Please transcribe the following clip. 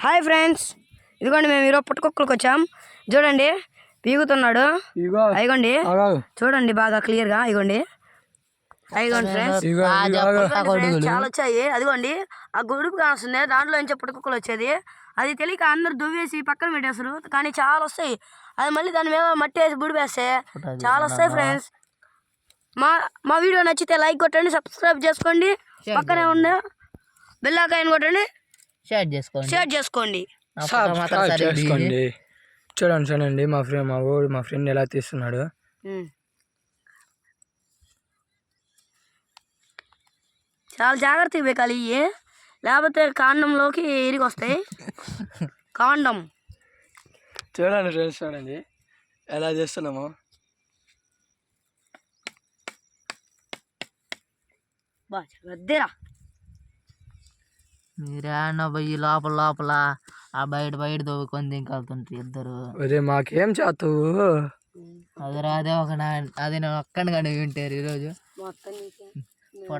Hi friends, ఇదిగోండి మేము ఈరోజు పుట్టకుక్కలకు వచ్చాం. చూడండి పీగుతున్నాడు. అయిగోండి చూడండి బాగా క్లియర్గా. అయిగోండి ఫ్రెండ్స్, చాలా వచ్చాయి. అదిగోండి ఆ గొడుపు కాస్తుంది, దాంట్లో నుంచి పుట్టకుక్కలు వచ్చేది. అది తెలియక అందరు దువ్వేసి పక్కన పెట్టేస్తారు, కానీ చాలా వస్తాయి. అది మళ్ళీ దాని మీద మట్టి వేసి బుడిపేస్తే చాలా వస్తాయి ఫ్రెండ్స్. మా వీడియో నచ్చితే లైక్ కొట్టండి, సబ్స్క్రైబ్ చేసుకోండి, పక్కనే ఉన్న బెల్ ఐకాన్ కొట్టండి, షేర్ చేసుకోండి. చూడండి మా ఫ్రెండ్ ఎలా తీస్తున్నాడు. చాలా జాగ్రత్తగా పెట్టాలి, లేకపోతే కాండంలోకి ఇరిగి వస్తాయి. కాండం చూడండి ఫ్రెండ్స్, చూడండి ఎలా చేస్తున్నాము. మీరేనా పోయి లోపల ఆ బయట తవ్వుకొని దింకెళ్తుంటారు ఇద్దరు. అదే మాకేం చేస్తావు. అదే ఒక అది నేను ఒక్కడిని కానీ వింటారు ఈరోజు.